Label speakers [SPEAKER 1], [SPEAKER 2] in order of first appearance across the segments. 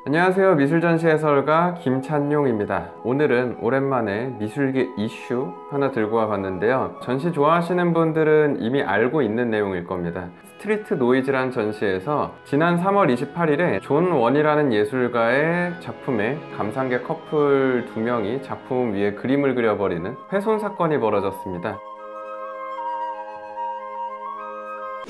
[SPEAKER 1] 안녕하세요. 미술전시 해설가 김찬용입니다. 오늘은 오랜만에 미술계 이슈 하나 들고 와봤는데요. 전시 좋아하시는 분들은 이미 알고 있는 내용일 겁니다. 스트리트 노이즈란 전시에서 지난 3월 28일에 존 원이라는 예술가의 작품에 감상객 커플 2명이 작품 위에 그림을 그려버리는 훼손 사건이 벌어졌습니다.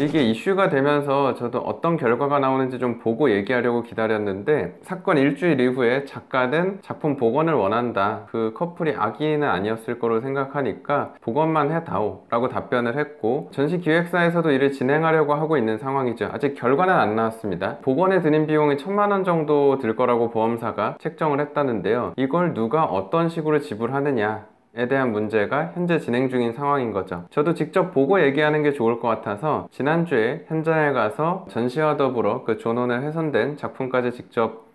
[SPEAKER 1] 이게 이슈가 되면서 저도 어떤 결과가 나오는지 좀 보고 얘기하려고 기다렸는데, 사건 일주일 이후에 작가는 작품 복원을 원한다, 그 커플이 악인은 아니었을 거로 생각하니까 복원만 해다오 라고 답변을 했고, 전시기획사에서도 이를 진행하려고 하고 있는 상황이죠. 아직 결과는 안 나왔습니다. 복원에 드는 비용이 1,000만 원 정도 들 거라고 보험사가 책정을 했다는데요. 이걸 누가 어떤 식으로 지불하느냐 에 대한 문제가 현재 진행 중인 상황인 거죠. 저도 직접 보고 얘기하는 게 좋을 것 같아서 지난주에 현장에 가서 전시와 더불어 그 존원에 훼손된 작품까지 직접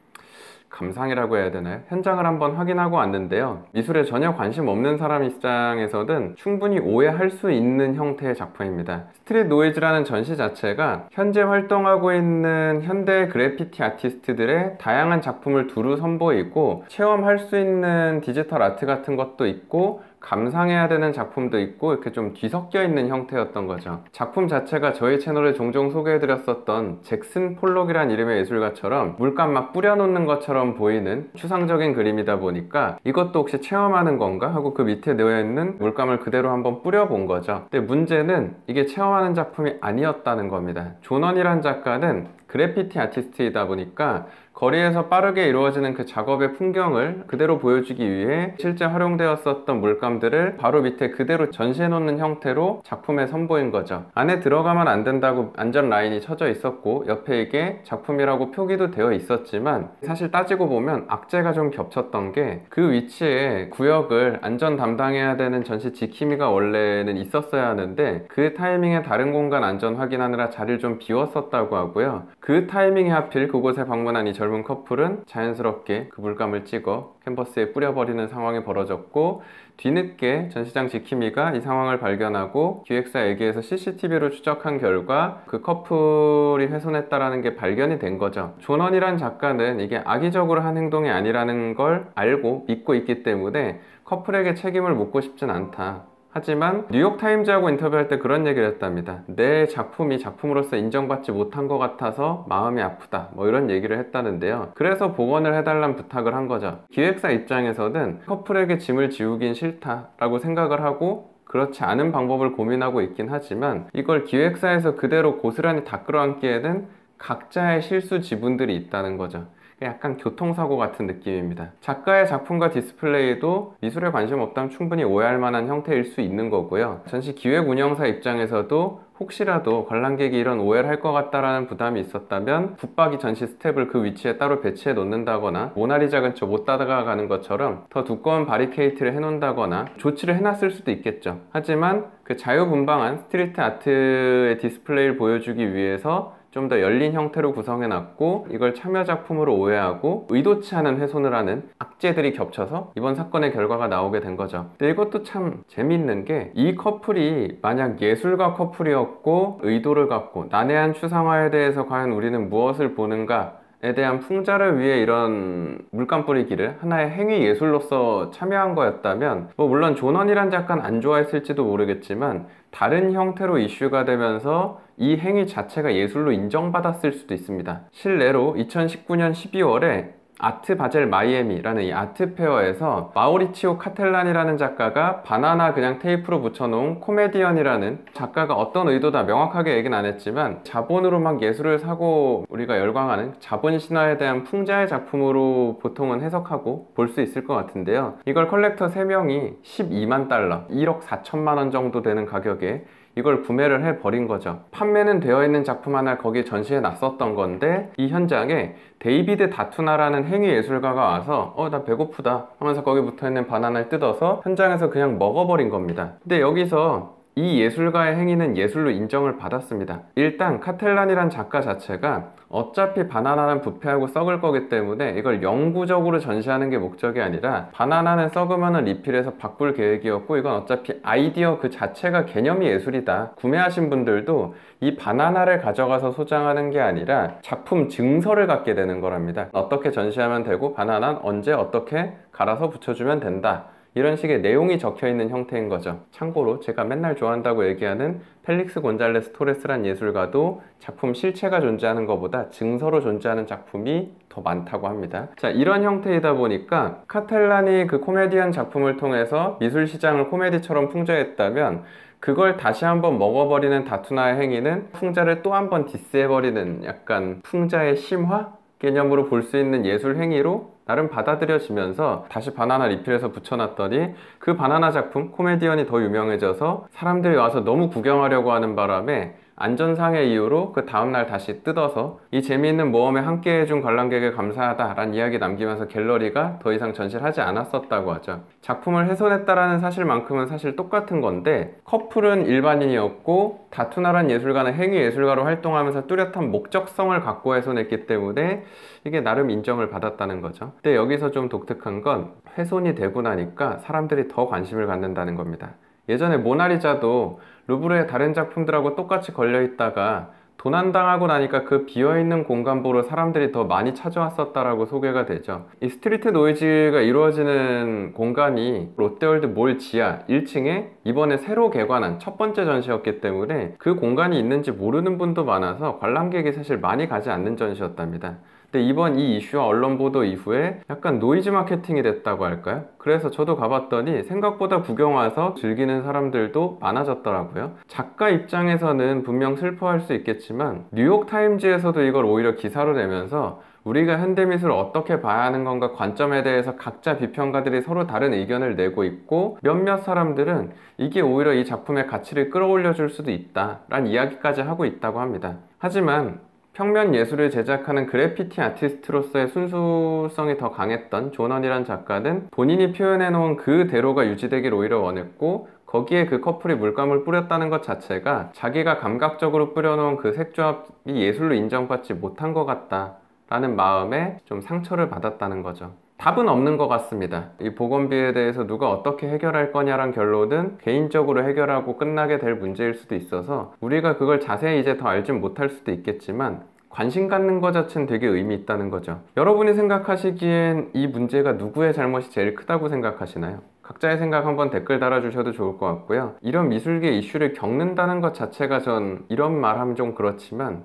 [SPEAKER 1] 감상이라고 해야 되나요? 현장을 한번 확인하고 왔는데요. 미술에 전혀 관심 없는 사람 입장에서는 충분히 오해할 수 있는 형태의 작품입니다. 스트릿 노이즈라는 전시 자체가 현재 활동하고 있는 현대 그래피티 아티스트들의 다양한 작품을 두루 선보이고, 체험할 수 있는 디지털 아트 같은 것도 있고 감상해야 되는 작품도 있고, 이렇게 좀 뒤섞여 있는 형태였던 거죠. 작품 자체가 저희 채널에 종종 소개해드렸었던 잭슨 폴록이란 이름의 예술가처럼 물감 막 뿌려놓는 것처럼 보이는 추상적인 그림이다 보니까 이것도 혹시 체험하는 건가 하고 그 밑에 놓여있는 물감을 그대로 한번 뿌려본 거죠. 근데 문제는 이게 체험하는 작품이 아니었다는 겁니다. 존원이란 작가는 그래피티 아티스트이다 보니까 거리에서 빠르게 이루어지는 그 작업의 풍경을 그대로 보여주기 위해 실제 활용되었었던 물감들을 바로 밑에 그대로 전시해 놓는 형태로 작품에 선보인 거죠. 안에 들어가면 안 된다고 안전 라인이 쳐져 있었고, 옆에 이게 작품이라고 표기도 되어 있었지만, 사실 따지고 보면 악재가 좀 겹쳤던 게, 그 위치에 구역을 안전 담당해야 되는 전시 지킴이가 원래는 있었어야 하는데 그 타이밍에 다른 공간 안전 확인하느라 자리를 좀 비웠었다고 하고요. 그 타이밍에 하필 그곳에 방문한 이 젊은 커플은 자연스럽게 그 물감을 찍어 캔버스에 뿌려버리는 상황이 벌어졌고, 뒤늦게 전시장 지킴이가 이 상황을 발견하고 기획사에게서 CCTV로 추적한 결과 그 커플이 훼손했다라는 게 발견이 된 거죠. 존원이란 작가는 이게 악의적으로 한 행동이 아니라는 걸 알고 믿고 있기 때문에 커플에게 책임을 묻고 싶진 않다. 하지만 뉴욕타임즈하고 인터뷰할 때 그런 얘기를 했답니다. 내 작품이 작품으로서 인정받지 못한 것 같아서 마음이 아프다, 뭐 이런 얘기를 했다는데요. 그래서 복원을 해달란 부탁을 한 거죠. 기획사 입장에서는 커플에게 짐을 지우긴 싫다라고 생각을 하고 그렇지 않은 방법을 고민하고 있긴 하지만, 이걸 기획사에서 그대로 고스란히 다 끌어안기에는 각자의 실수 지분들이 있다는 거죠. 약간 교통사고 같은 느낌입니다. 작가의 작품과 디스플레이도 미술에 관심 없다면 충분히 오해할 만한 형태일 수 있는 거고요. 전시 기획 운영사 입장에서도 혹시라도 관람객이 이런 오해를 할 것 같다라는 부담이 있었다면 붙박이 전시 스텝을 그 위치에 따로 배치해 놓는다거나, 모나리자 근처 못 다가가는 것처럼 더 두꺼운 바리케이트를 해놓는다거나 조치를 해놨을 수도 있겠죠. 하지만 그 자유분방한 스트리트 아트의 디스플레이를 보여주기 위해서 좀 더 열린 형태로 구성해놨고, 이걸 참여 작품으로 오해하고 의도치 않은 훼손을 하는 악재들이 겹쳐서 이번 사건의 결과가 나오게 된 거죠. 근데 이것도 참 재밌는 게, 이 커플이 만약 예술가 커플이었고 의도를 갖고 난해한 추상화에 대해서 과연 우리는 무엇을 보는가 에 대한 풍자를 위해 이런 물감 뿌리기를 하나의 행위 예술로서 참여한 거였다면, 물론 존원이란 작가는 안 좋아했을지도 모르겠지만 다른 형태로 이슈가 되면서 이 행위 자체가 예술로 인정받았을 수도 있습니다. 실례로 2019년 12월에 아트 바젤 마이애미라는 이 아트 페어에서 마우리치오 카텔란이라는 작가가 바나나 그냥 테이프로 붙여놓은 코메디언이라는, 작가가 어떤 의도다 명확하게 얘기는 안 했지만 자본으로 막 예술을 사고 우리가 열광하는 자본 신화에 대한 풍자의 작품으로 보통은 해석하고 볼 수 있을 것 같은데요. 이걸 컬렉터 3명이 12만 달러, 1억 4천만 원 정도 되는 가격에 이걸 구매를 해버린 거죠. 판매는 되어 있는 작품 하나 거기 전시해 놨었던 건데, 이 현장에 데이비드 다투나라는 행위 예술가가 와서 나 배고프다 하면서 거기 붙어있는 바나나를 뜯어서 현장에서 그냥 먹어버린 겁니다. 근데 여기서 이 예술가의 행위는 예술로 인정을 받았습니다. 일단 카텔란이란 작가 자체가 어차피 바나나는 부패하고 썩을 거기 때문에 이걸 영구적으로 전시하는 게 목적이 아니라 바나나는 썩으면 리필해서 바꿀 계획이었고, 이건 어차피 아이디어 그 자체가 개념이 예술이다. 구매하신 분들도 이 바나나를 가져가서 소장하는 게 아니라 작품 증서를 갖게 되는 거랍니다. 어떻게 전시하면 되고 바나나는 언제 어떻게 갈아서 붙여주면 된다, 이런 식의 내용이 적혀 있는 형태인 거죠. 참고로 제가 맨날 좋아한다고 얘기하는 펠릭스 곤잘레스 토레스란 예술가도 작품 실체가 존재하는 것보다 증서로 존재하는 작품이 더 많다고 합니다. 자, 이런 형태이다 보니까 카텔란이 그 코미디언 작품을 통해서 미술 시장을 코미디처럼 풍자했다면, 그걸 다시 한번 먹어버리는 다투나의 행위는 풍자를 또 한번 디스해버리는 약간 풍자의 심화 개념으로 볼 수 있는 예술 행위로 나름 받아들여지면서 다시 바나나 리필해서 붙여놨더니 그 바나나 작품 코미디언이 더 유명해져서 사람들이 와서 너무 구경하려고 하는 바람에 안전상의 이유로 그 다음날 다시 뜯어서 이 재미있는 모험에 함께해준 관람객에 감사하다 라는 이야기 남기면서 갤러리가 더 이상 전시를 하지 않았었다고 하죠. 작품을 훼손했다라는 사실만큼은 사실 똑같은 건데, 커플은 일반인이었고 다투나란 예술가는 행위 예술가로 활동하면서 뚜렷한 목적성을 갖고 훼손했기 때문에 이게 나름 인정을 받았다는 거죠. 근데 여기서 좀 독특한 건 훼손이 되고 나니까 사람들이 더 관심을 갖는다는 겁니다. 예전에 모나리자도 루브르의 다른 작품들하고 똑같이 걸려있다가 도난당하고 나니까 그 비어있는 공간 보러 사람들이 더 많이 찾아왔었다라고 소개가 되죠. 이 스트리트 노이즈가 이루어지는 공간이 롯데월드 몰 지하 1층에 이번에 새로 개관한 첫 번째 전시였기 때문에 그 공간이 있는지 모르는 분도 많아서 관람객이 사실 많이 가지 않는 전시였답니다. 근데 이번 이 이슈와 언론 보도 이후에 약간 노이즈 마케팅이 됐다고 할까요? 그래서 저도 가봤더니 생각보다 구경 와서 즐기는 사람들도 많아졌더라고요. 작가 입장에서는 분명 슬퍼할 수 있겠지만 뉴욕타임즈에서도 이걸 오히려 기사로 내면서 우리가 현대미술을 어떻게 봐야 하는 건가 관점에 대해서 각자 비평가들이 서로 다른 의견을 내고 있고, 몇몇 사람들은 이게 오히려 이 작품의 가치를 끌어올려 줄 수도 있다 라는 이야기까지 하고 있다고 합니다. 하지만 평면 예술을 제작하는 그래피티 아티스트로서의 순수성이 더 강했던 존언이란 작가는 본인이 표현해 놓은 그대로가 유지되길 오히려 원했고, 거기에 그 커플이 물감을 뿌렸다는 것 자체가 자기가 감각적으로 뿌려놓은 그 색조합이 예술로 인정받지 못한 것 같다 라는 마음에 좀 상처를 받았다는 거죠. 답은 없는 것 같습니다. 이 보건비에 대해서 누가 어떻게 해결할 거냐란 결론은 개인적으로 해결하고 끝나게 될 문제일 수도 있어서 우리가 그걸 자세히 이제 더 알진 못할 수도 있겠지만 관심 갖는 것 자체는 되게 의미 있다는 거죠. 여러분이 생각하시기엔 이 문제가 누구의 잘못이 제일 크다고 생각하시나요? 각자의 생각 한번 댓글 달아주셔도 좋을 것 같고요. 이런 미술계 이슈를 겪는다는 것 자체가 전 이런 말하면 좀 그렇지만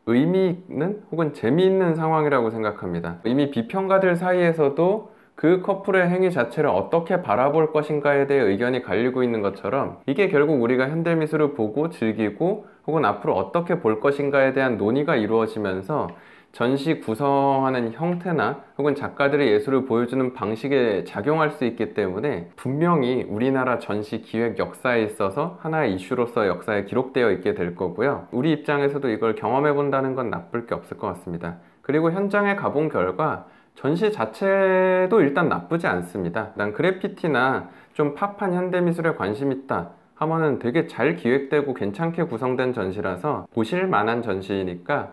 [SPEAKER 1] 의미 있는 혹은 재미있는 상황이라고 생각합니다. 이미 비평가들 사이에서도 그 커플의 행위 자체를 어떻게 바라볼 것인가에 대해 의견이 갈리고 있는 것처럼, 이게 결국 우리가 현대미술을 보고 즐기고 혹은 앞으로 어떻게 볼 것인가에 대한 논의가 이루어지면서 전시 구성하는 형태나 혹은 작가들의 예술을 보여주는 방식에 작용할 수 있기 때문에 분명히 우리나라 전시 기획 역사에 있어서 하나의 이슈로서 역사에 기록되어 있게 될 거고요. 우리 입장에서도 이걸 경험해 본다는 건 나쁠 게 없을 것 같습니다. 그리고 현장에 가본 결과 전시 자체도 일단 나쁘지 않습니다. 난 그래피티나 좀 팝한 현대미술에 관심 있다 하면은 되게 잘 기획되고 괜찮게 구성된 전시라서 보실 만한 전시니까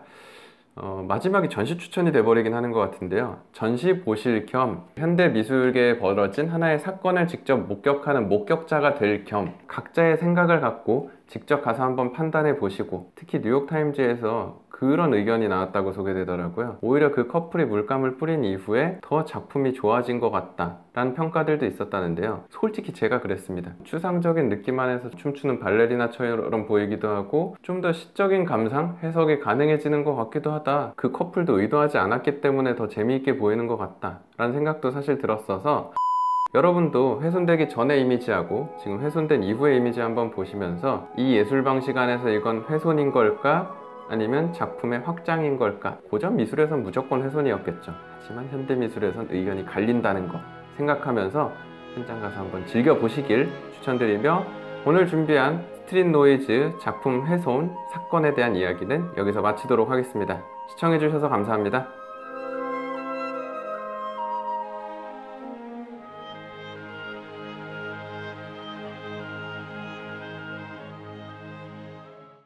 [SPEAKER 1] 마지막에 전시 추천이 돼버리긴 하는 것 같은데요. 전시 보실 겸 현대미술계에 벌어진 하나의 사건을 직접 목격하는 목격자가 될 겸 각자의 생각을 갖고 직접 가서 한번 판단해 보시고, 특히 뉴욕타임즈에서 그런 의견이 나왔다고 소개되더라고요. 오히려 그 커플이 물감을 뿌린 이후에 더 작품이 좋아진 것 같다 라는 평가들도 있었다는데요. 솔직히 제가 그랬습니다. 추상적인 느낌 안에서 춤추는 발레리나처럼 보이기도 하고 좀 더 시적인 감상, 해석이 가능해지는 것 같기도 하다. 그 커플도 의도하지 않았기 때문에 더 재미있게 보이는 것 같다 라는 생각도 사실 들었어서, 여러분도 훼손되기 전의 이미지하고 지금 훼손된 이후의 이미지 한번 보시면서 이 예술 방식 안에서 이건 훼손인 걸까? 아니면 작품의 확장인 걸까? 고전 미술에선 무조건 훼손이었겠죠. 하지만 현대 미술에선 의견이 갈린다는 거 생각하면서 현장 가서 한번 즐겨보시길 추천드리며, 오늘 준비한 스트릿 노이즈 작품 훼손 사건에 대한 이야기는 여기서 마치도록 하겠습니다. 시청해주셔서 감사합니다.